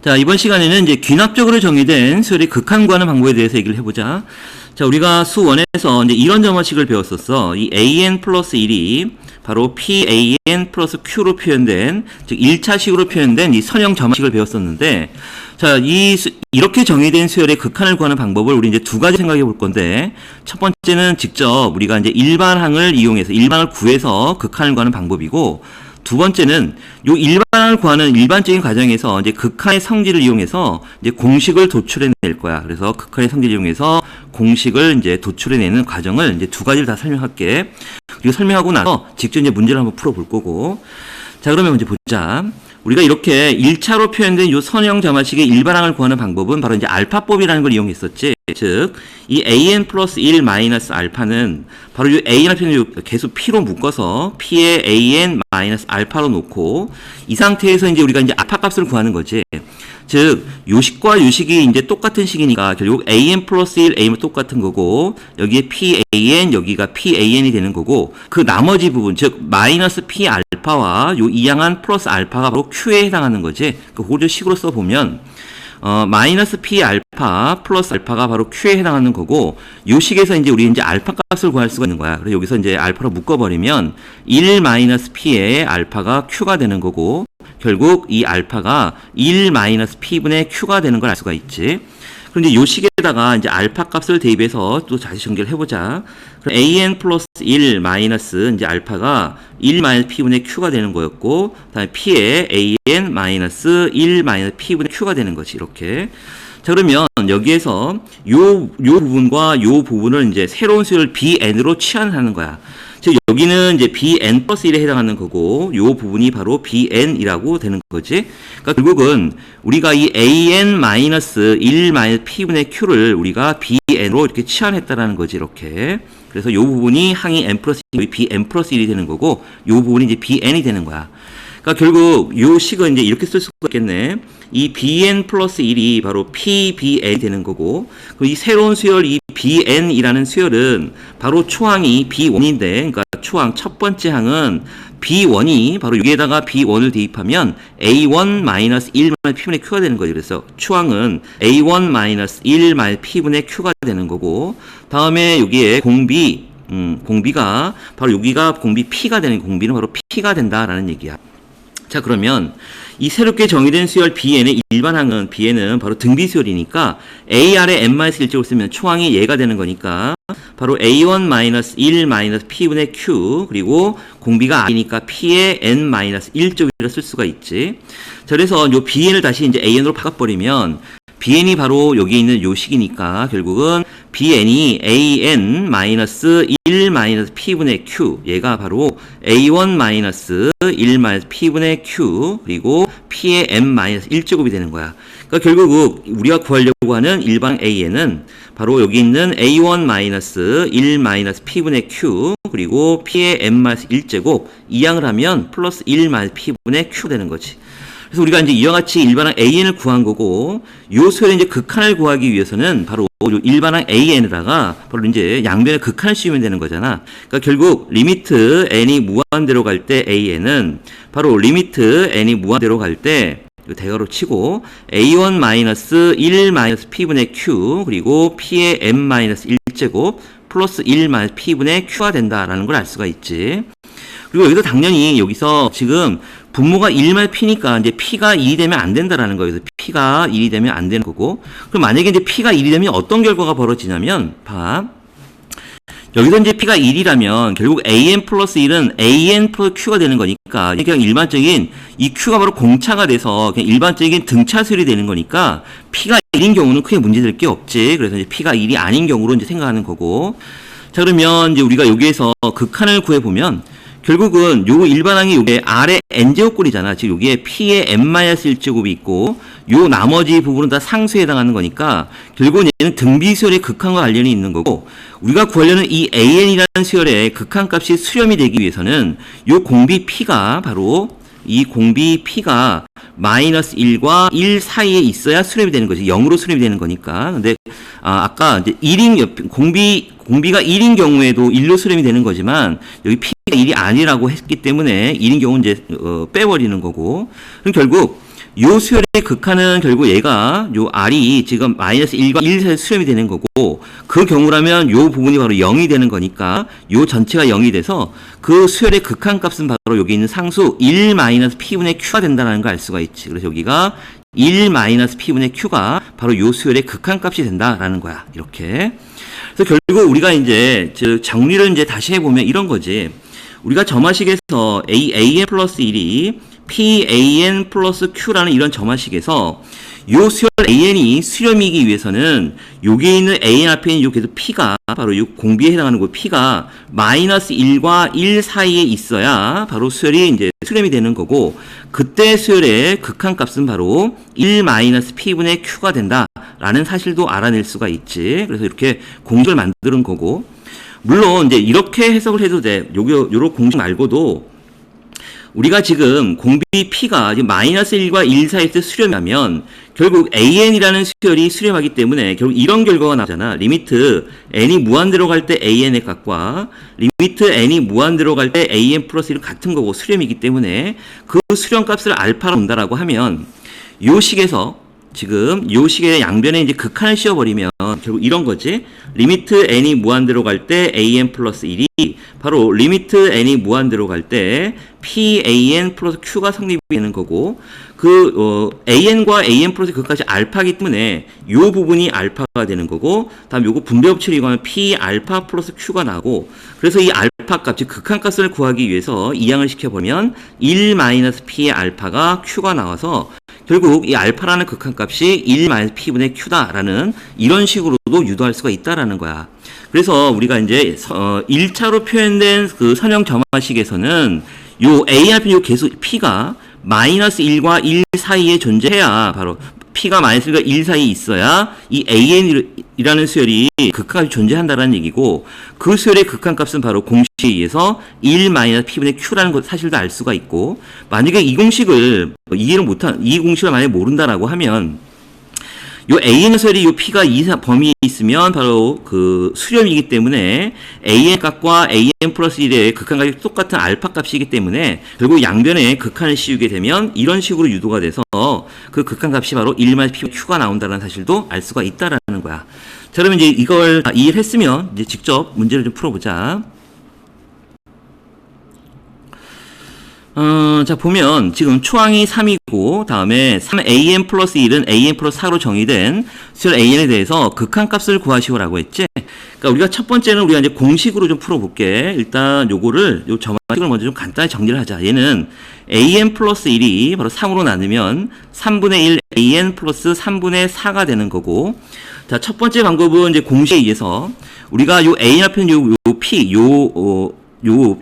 자, 이번 시간에는 이제 귀납적으로 정의된 수열의 극한 구하는 방법에 대해서 얘기를 해보자. 자, 우리가 수 1에서 이제 이런 점화식을 배웠었어. 이 an 플러스 1이 바로 pan 플러스 q로 표현된, 즉 1차식으로 표현된 이 선형 점화식을 배웠었는데, 자, 이렇게 정의된 수열의 극한을 구하는 방법을 우리 이제 두 가지 생각해 볼 건데, 첫 번째는 직접 우리가 이제 일반항을 이용해서, 일반을 구해서 극한을 구하는 방법이고, 두 번째는 요 일반을 구하는 일반적인 과정에서 이제 극한의 성질을 이용해서 이제 공식을 도출해 낼 거야. 그래서 극한의 성질을 이용해서 공식을 이제 도출해 내는 과정을 이제 두 가지를 다 설명할게. 그리고 설명하고 나서 직접 이제 문제를 한번 풀어 볼 거고. 자, 그러면 먼저 보자. 우리가 이렇게 1차로 표현된 요 선형 점화식의 일반항을 구하는 방법은 바로 이제 알파법이라는 걸 이용했었지. 즉, 이 an 플러스 1 마이너스 알파는 바로 이 a라는 표현을 계속 p로 묶어서 p에 an 마이너스 알파로 놓고 이 상태에서 이제 우리가 이제 알파 값을 구하는 거지. 즉, 요식과 요식이 이제 똑같은 식이니까 결국 an 플러스 1 a는 똑같은 거고 여기에 pan 여기가 pan이 되는 거고 그 나머지 부분 즉 마이너스 p 알파와 요 이항한 플러스 알파가 바로 q에 해당하는 거지. 그거를 식으로 써보면 마이너스 p 알파 플러스 알파가 바로 q에 해당하는 거고 요 식에서 이제 우리 이제 알파 값을 구할 수가 있는 거야. 그래서 여기서 이제 알파로 묶어버리면 1 마이너스 p의 알파가 q가 되는 거고 결국 이 알파가 1 마이너스 p분의 q가 되는 걸 알 수가 있지. 그럼 이제 요 식에다가 이제 알파 값을 대입해서 또 다시 전개를 해보자. 그럼 an 플러스 1 마이너스 이제 알파가 1 마이너스 p분의 q가 되는 거였고, 다음에 p에 an 마이너스 1 마이너스 p분의 q가 되는 거지, 이렇게. 자, 그러면 여기에서 요 부분과 요 부분을 이제 새로운 수열을 bn으로 치환하는 거야. 즉, 여기는 이제 bn 플러스 1에 해당하는 거고, 요 부분이 바로 bn이라고 되는 거지. 그러니까 결국은 우리가 이 an 마이너스 1 마이너스 p분의 q를 우리가 bn으로 이렇게 치환했다라는 거지, 이렇게. 그래서 요 부분이 항이 n 플러스 1이 bn 플러스 1이 되는 거고, 요 부분이 이제 bn이 되는 거야. 그러니까 결국 요 식은 이제 이렇게 쓸 수가 있겠네. 이 bn 플러스 1이 바로 pbn이 되는 거고, 그리고 이 새로운 수열 이 bn이라는 수열은 바로 초항이 b1인데, 그러니까 초항 첫 번째 항은 b1이 바로 여기에다가 b1을 대입하면 a1 마이너스 1 마이너스 p분의 q가 되는 거죠. 그래서 초항은 a1 마이너스 1 마이너스 p분의 q가 되는 거고, 다음에 여기에 공비가 바로 여기가 공비 p가 되는 공비는 바로 p가 된다라는 얘기야. 자, 그러면 이 새롭게 정의된 수열 bn의 일반항은 bn은 바로 등비 수열이니까 a 아래 n-1제곱 쓰면 초항이 얘가 되는 거니까 바로 a1 마이너스 1 마이너스 p분의 q 그리고 공비가 i니까 p의 n-1제곱이라 쓸 수가 있지. 자, 그래서 요 bn을 다시 이제 an으로 바꿔버리면 bn이 바로 여기 있는 요 식이니까 결국은 bn이 an 마이너스 1 마이너스 p분의 q 얘가 바로 a1 마이너스 1 마이너스 p분의 q 그리고 p의 n 마이너스 1제곱이 되는 거야. 그러니까 결국 우리가 구하려고 하는 일반 an은 바로 여기 있는 a1 마이너스 1 마이너스 p분의 q 그리고 p의 n 마이너스 1제곱 이항을 하면 플러스 1 마이너스 p분의 q 되는 거지. 그래서 우리가 이제 이와 같이 일반항 an을 구한 거고, 요 수열의 이제 극한을 구하기 위해서는 바로 요 일반항 an에다가 바로 이제 양변의 극한을 씌우면 되는 거잖아. 그러니까 결국 리미트 n이 무한대로 갈 때 an은 바로 리미트 n이 무한대로 갈 때 대괄호 치고 a1 마이너스 1 마이너스 p분의 q 그리고 p의 n 마이너스 1제곱 플러스 1 마이너스 p분의 q가 된다라는 걸 알 수가 있지. 그리고 여기서 당연히 여기서 지금 분모가 1만 p니까 이제 p가 1이 되면 안 된다라는 거예요. 그래서 p가 1이 되면 안 되는 거고. 그럼 만약에 이제 p가 1이 되면 어떤 결과가 벌어지냐면, 여기서 이제 p가 1이라면 결국 an 플러스 1은 an 플러스 q가 되는 거니까 그냥 일반적인 이 q가 바로 공차가 돼서 그냥 일반적인 등차수열이 되는 거니까 p가 1인 경우는 크게 문제될 게 없지. 그래서 이제 p가 1이 아닌 경우로 이제 생각하는 거고. 자, 그러면 이제 우리가 여기에서 극한을 구해보면 결국은 요 일반항이 요게 R의 n제곱꼴이잖아. 즉 여기에 P의 n-1제곱이 있고 요 나머지 부분은 다 상수에 해당하는 거니까 결국은 얘는 등비수열의 극한과 관련이 있는 거고 우리가 구하려는 이 an이라는 수열의 극한값이 수렴이 되기 위해서는 요 공비 P가 바로 이 공비 P가 마이너스 1과 1 사이에 있어야 수렴이 되는 거지. 0으로 수렴이 되는 거니까. 근데 아까 이제 1인 공비가 1인 경우에도 1로 수렴이 되는 거지만 여기 P가 1이 아니라고 했기 때문에 1인 경우는 이제 빼버리는 거고. 그럼 결국 요 수열의 극한은 결국 얘가 요 R이 지금 마이너스 1과 1 사이에 수렴이 되는 거고, 그 경우라면 요 부분이 바로 0이 되는 거니까 요 전체가 0이 돼서 그 수열의 극한 값은 바로 여기 있는 상수 1 마이너스 P분의 Q가 된다는 걸 알 수가 있지. 그래서 여기가 1 마이너스 P분의 Q가 바로 요 수열의 극한 값이 된다라는 거야. 이렇게. 그래서 결국 우리가 이제 정리를 이제 다시 해보면 이런 거지. 우리가 점화식에서 AN 플러스 1이 PAN 플러스 Q라는 이런 점화식에서 요 수열 AN이 수렴이기 위해서는 여기 있는 AN 앞에 있는 요 계속 P가 바로 요 공비에 해당하는 거 P가 마이너스 1과 1 사이에 있어야 바로 수열이 이제 수렴이 되는 거고, 그때 수열의 극한 값은 바로 1 마이너스 P분의 Q가 된다라는 사실도 알아낼 수가 있지. 그래서 이렇게 공식을 만드는 거고, 물론 이제 이렇게 해석을 해도 돼. 요런 공식 말고도 우리가 지금 공비 P가 마이너스 1과 1 사이에서 수렴하면 결국 AN이라는 수열이 수렴하기 때문에 결국 이런 결과가 나오잖아. 리미트 N이 무한대로 갈 때 AN의 값과 리미트 N이 무한대로 갈 때 AN 플러스 1은 같은 거고 수렴이기 때문에 그 수렴 값을 알파로 본다라고 하면 요 식에서 지금 요 식의 양변에 이제 극한을 씌워버리면 결국 이런 거지. 리미트 n이 무한대로 갈 때 an 플러스 1이 바로 리미트 n이 무한대로 갈 때 pan 플러스 q가 성립이 되는 거고, an과 an 플러스 그까지 알파이기 때문에 요 부분이 알파가 되는 거고, 다음 요거 분배 법칙을 이용하면 p 알파 플러스 q가 나고, 그래서 이 알파 값, 즉 극한 값을 구하기 위해서 이항을 시켜보면 1 마이너스 p의 알파가 q가 나와서 결국 이 알파라는 극한값이 1 마이너스 P분의 Q다라는 이런 식으로도 유도할 수가 있다라는 거야. 그래서 우리가 이제 1차로 표현된 그 선형 점화식에서는 요 A 앞에 요 계수 P가 마이너스 1과 1 사이에 존재해야 바로 P가 마이너스 1과 1 사이에 있어야 이 AN이라는 수열이 극한값이 존재한다라는 얘기고, 그 수열의 극한값은 바로 공식에 의해서 1 마이너스 P분의 Q라는 것 사실도 알 수가 있고, 만약에 이 공식을 이 공식을 만약에 모른다라고 하면 요 AN 수열이 요 P가 이 범위에 있으면 바로 그 수렴이기 때문에 AN 값과 AN 플러스 1의 극한값이 똑같은 알파 값이기 때문에 결국 양변에 극한을 씌우게 되면 이런 식으로 유도가 돼서 그 극한값이 바로 1 마이너스 P Q가 나온다는 사실도 알 수가 있다라는 거야. 자, 그러면 이제 이걸 이해를 했으면 이제 직접 문제를 좀 풀어보자. 자, 보면 지금 초항이 3이고 다음에 3an 플러스 1은 an 플러스 4로 정의된 수열 an에 대해서 극한값을 구하시오라고 했지. 그러니까 우리가 첫 번째는 우리가 이제 공식으로 좀 풀어볼게. 일단 요거를 요 점화식을 먼저 좀 간단히 정리를 하자. 얘는 an 플러스 1이 바로 3으로 나누면 3분의 1 an 플러스 3분의 4가 되는 거고, 자, 첫 번째 방법은 이제 공식에 의해서 우리가 요 a 앞에 요 p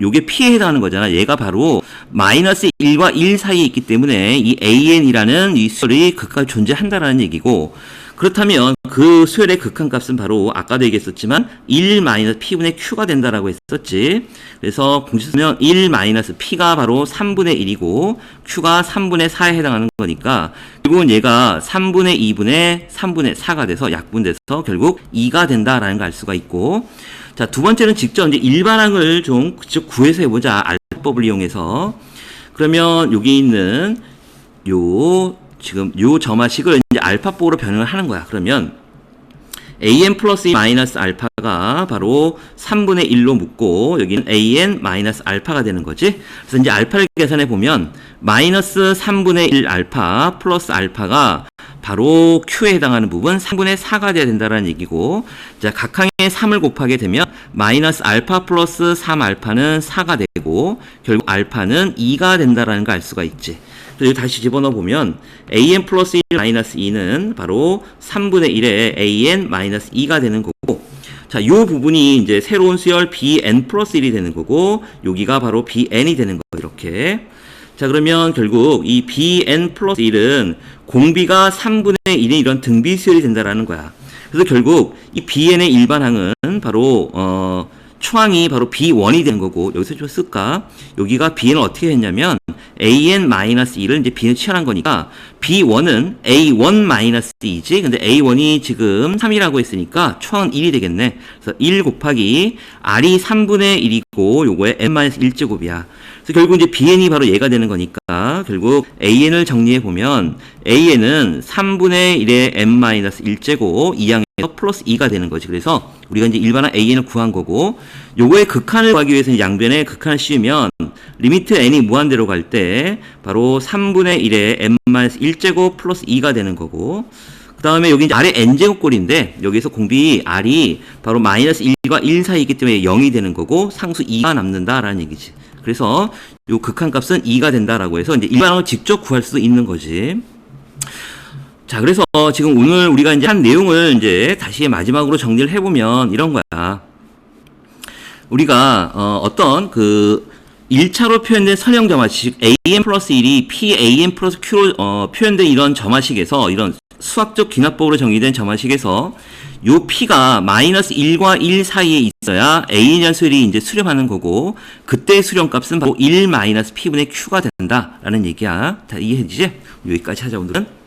요게 P에 해당하는 거잖아. 얘가 바로 마이너스 1과 1 사이에 있기 때문에 이 AN이라는 이 수열이 극한이 존재한다라는 얘기고, 그렇다면 그 수열의 극한값은 바로 아까도 얘기했었지만 1 마이너스 P분의 Q가 된다라고 했었지. 그래서 공식 쓰면 1 마이너스 P가 바로 3분의 1이고 Q가 3분의 4에 해당하는 거니까 결국은 얘가 3분의 2분의 3분의 4가 돼서 약분돼서 결국 2가 된다라는 걸 알 수가 있고, 자, 두 번째는 직접 이제 일반항을 좀 직접 구해서 해보자. 알파법을 이용해서. 그러면 여기 있는 지금 요 점화식을 이제 알파법으로 변형을 하는 거야. 그러면 an 플러스 마이너스 알파가 바로 3분의 1로 묶고 여기는 an 마이너스 알파가 되는 거지. 그래서 이제 알파를 계산해 보면 마이너스 3분의 1 알파 플러스 알파가 바로 Q에 해당하는 부분 3분의 4가 돼야 된다는 얘기고, 자, 각항에 3을 곱하게 되면 마이너스 알파 플러스 3 알파는 4가 되고 결국 알파는 2가 된다는 걸 알 수가 있지. 그래서 다시 집어넣어 보면 an 플러스 1 마이너스 2는 바로 3분의 1의 an 마이너스 2가 되는 거고, 자, 요 부분이 이제 새로운 수열 bn 플러스 1이 되는 거고, 여기가 바로 bn이 되는 거 이렇게. 자, 그러면 결국 이 bn 플러스 1은 공비가 3분의 1의 이런 등비 수열이 된다라는 거야. 그래서 결국 이 bn의 일반항은 바로 초항이 바로 b1이 되는 거고, 여기서 좀 쓸까? 여기가 bn을 어떻게 했냐면 an-2를 이제 b는 치환한 거니까 b1은 a1-2지. 근데 a1이 지금 3이라고 했으니까 초항은 1이 되겠네. 그래서 1 곱하기 r이 3분의 1이고 요거에 n-1제곱이야. 그래서 결국 이제 bn이 바로 얘가 되는 거니까 결국 an을 정리해 보면 an은 3분의 1의 n-1제곱 이항에서 플러스 2가 되는 거지. 그래서 우리가 이제 일반한 an을 구한 거고 요거의 극한을 구하기 위해서 양변에 극한을 씌우면 리미트 n이 무한대로 갈 때 바로 3분의 1의 n-1제곱 플러스 2가 되는 거고 그 다음에 여기 이제 R의 n제곱꼴인데 여기서 공비 R이 바로 마이너스 1과 1 사이이기 때문에 0이 되는 거고 상수 2가 남는다라는 얘기지. 그래서 요 극한값은 2가 된다라고 해서 이제 일반항을 직접 구할 수 있는 거지. 자, 그래서 지금 오늘 우리가 이제 한 내용을 이제 다시 마지막으로 정리를 해보면 이런 거야. 우리가 어떤 그 1차로 표현된 선형 점화식 an 플러스 1이 pan 플러스 q로 표현된 이런 점화식에서 이런 수학적 귀납법으로 정의된 점화식에서 요 p가 마이너스 1과 1 사이에 있어야 a 녀석이 이제 수렴하는 거고 그때의 수렴값은 바로 1 마이너스 p분의 q가 된다라는 얘기야. 다 이해되지? 여기까지 하자 오늘은.